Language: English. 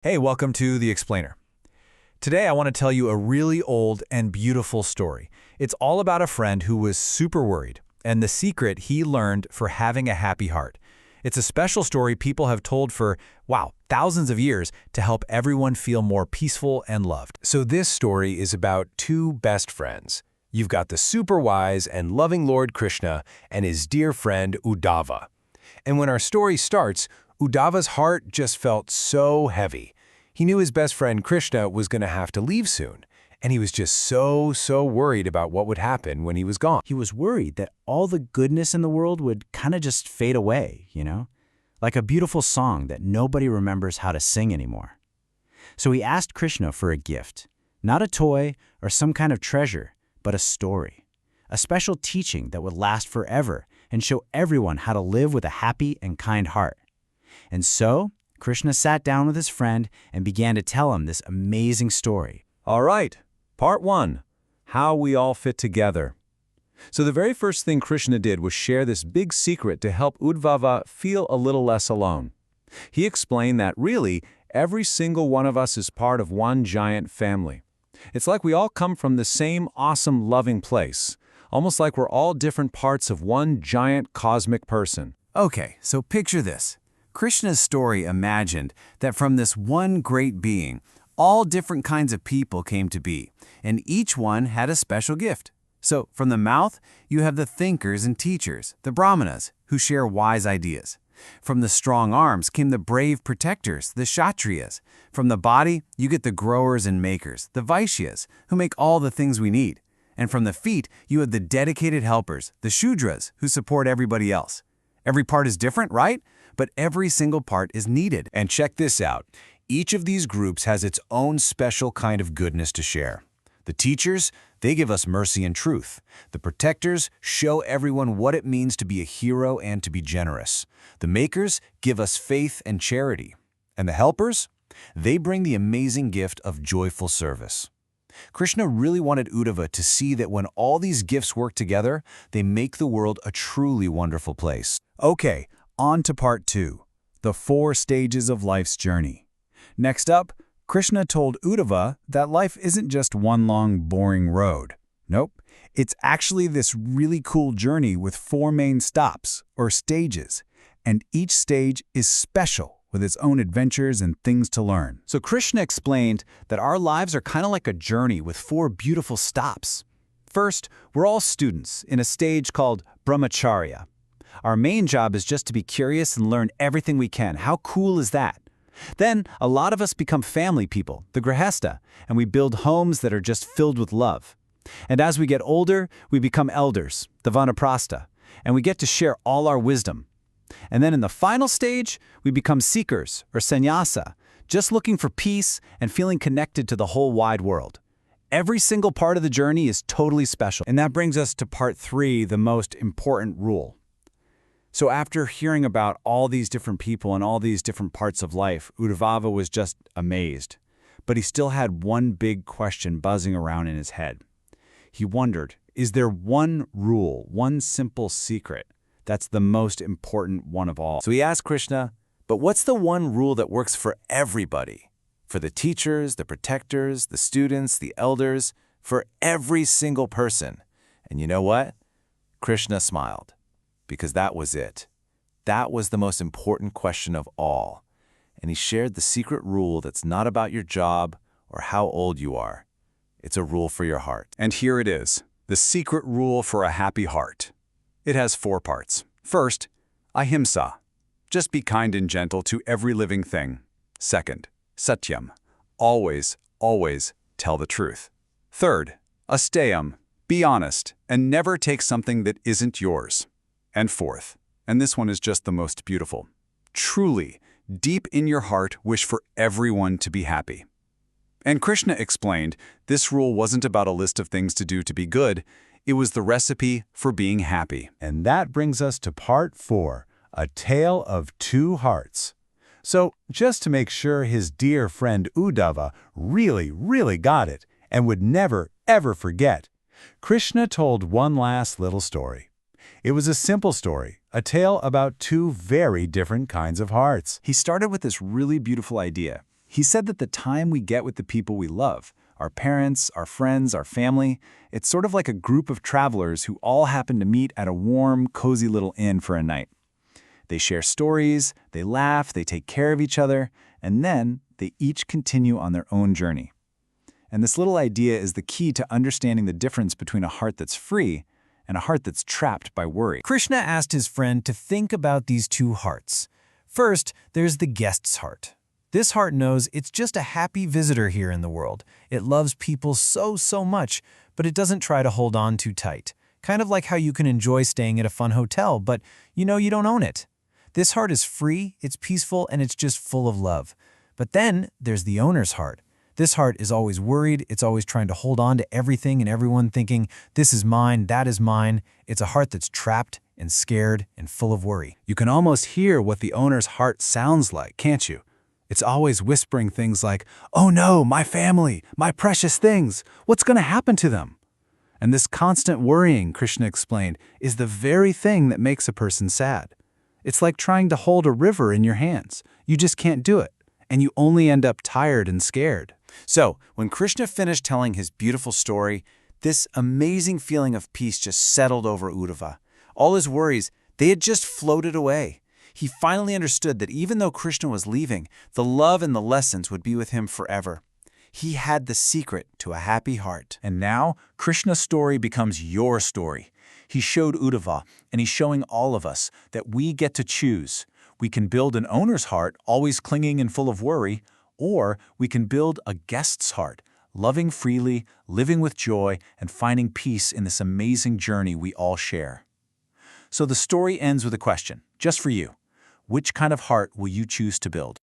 Hey, welcome to The Explainer. Today I want to tell you a really old and beautiful story. It's all about a friend who was super worried, and the secret he learned for having a happy heart. It's a special story people have told for, wow, thousands of years to help everyone feel more peaceful and loved. So this story is about two best friends. You've got the super wise and loving Lord Krishna and his dear friend Uddhava. And when our story starts, Uddhava's heart just felt so heavy. He knew his best friend Krishna was going to have to leave soon, and he was just so worried about what would happen when he was gone. He was worried that all the goodness in the world would kind of just fade away, like a beautiful song that nobody remembers how to sing anymore. So he asked Krishna for a gift, not a toy or some kind of treasure, but a story, a special teaching that would last forever and show everyone how to live with a happy and kind heart. And so, Krishna sat down with his friend and began to tell him this amazing story. All right, part one, how we all fit together. So the very first thing Krishna did was share this big secret to help Uddhava feel a little less alone. He explained that really, every single one of us is part of one giant family. It's like we all come from the same awesome, loving place, almost like we're all different parts of one giant cosmic person. Okay, so picture this. Krishna's story imagined that from this one great being, all different kinds of people came to be, and each one had a special gift. So from the mouth, you have the thinkers and teachers, the brahmanas, who share wise ideas. From the strong arms came the brave protectors, the kshatriyas. From the body, you get the growers and makers, the vaishyas, who make all the things we need. And from the feet, you have the dedicated helpers, the shudras, who support everybody else. Every part is different, right? But every single part is needed. And check this out. Each of these groups has its own special kind of goodness to share. The teachers, they give us mercy and truth. The protectors show everyone what it means to be a hero and to be generous. The makers give us faith and charity. And the helpers, they bring the amazing gift of joyful service. Krishna really wanted Uddhava to see that when all these gifts work together, they make the world a truly wonderful place. Okay, on to part two, the 4 stages of life's journey. Next up, Krishna told Uddhava that life isn't just one long, boring road. Nope, it's actually this really cool journey with 4 main stops, or stages, and each stage is special with its own adventures and things to learn. So Krishna explained that our lives are kind of like a journey with 4 beautiful stops. First, we're all students in a stage called brahmacharya. Our main job is just to be curious and learn everything we can. How cool is that? Then, a lot of us become family people, the grihastha, and we build homes that are just filled with love. And as we get older, we become elders, the vanaprastha, and we get to share all our wisdom. And then in the final stage, we become seekers, or sannyasa, just looking for peace and feeling connected to the whole wide world. Every single part of the journey is totally special. And that brings us to part 3, the most important rule. So after hearing about all these different people and all these different parts of life, Uddhava was just amazed. But he still had one big question buzzing around in his head. He wondered, is there one rule, one simple secret, that's the most important one of all? So he asked Krishna, but what's the one rule that works for everybody? For the teachers, the protectors, the students, the elders, for every single person. And you know what? Krishna smiled. Because that was it. That was the most important question of all. And he shared the secret rule that's not about your job or how old you are. It's a rule for your heart. And here it is, the secret rule for a happy heart. It has 4 parts. First, ahimsa. Just be kind and gentle to every living thing. Second, satyam. Always tell the truth. Third, asteyam. Be honest and never take something that isn't yours. And fourth, and this one is just the most beautiful, truly, deep in your heart, wish for everyone to be happy. And Krishna explained this rule wasn't about a list of things to do to be good, it was the recipe for being happy. And that brings us to part 4, a tale of 2 hearts. So just to make sure his dear friend Uddhava really got it and would never, ever forget, Krishna told one last little story. It was a simple story, a tale about 2 very different kinds of hearts. He started with this really beautiful idea. He said that the time we get with the people we love, our parents, our friends, our family, it's sort of like a group of travelers who all happen to meet at a warm, cozy little inn for a night. They share stories, they laugh, they take care of each other, and then they each continue on their own journey. And this little idea is the key to understanding the difference between a heart that's free and a heart that's trapped by worry. Krishna asked his friend to think about these two hearts. First, there's the guest's heart. This heart knows it's just a happy visitor here in the world. It loves people so much, but it doesn't try to hold on too tight. Kind of like how you can enjoy staying at a fun hotel, but you know you don't own it. This heart is free, it's peaceful, and it's just full of love. But then there's the owner's heart. This heart is always worried, it's always trying to hold on to everything and everyone, thinking, this is mine, that is mine. It's a heart that's trapped and scared and full of worry. You can almost hear what the owner's heart sounds like, can't you? It's always whispering things like, oh no, my family, my precious things, what's going to happen to them? And this constant worrying, Krishna explained, is the very thing that makes a person sad. It's like trying to hold a river in your hands. You just can't do it, and you only end up tired and scared. So, when Krishna finished telling his beautiful story, this amazing feeling of peace just settled over Uddhava. All his worries, they had just floated away. He finally understood that even though Krishna was leaving, the love and the lessons would be with him forever. He had the secret to a happy heart. And now, Krishna's story becomes your story. He showed Uddhava, and he's showing all of us, that we get to choose. We can build an owner's heart, always clinging and full of worry, or we can build a guest's heart, loving freely, living with joy, and finding peace in this amazing journey we all share. So the story ends with a question, just for you. Which kind of heart will you choose to build?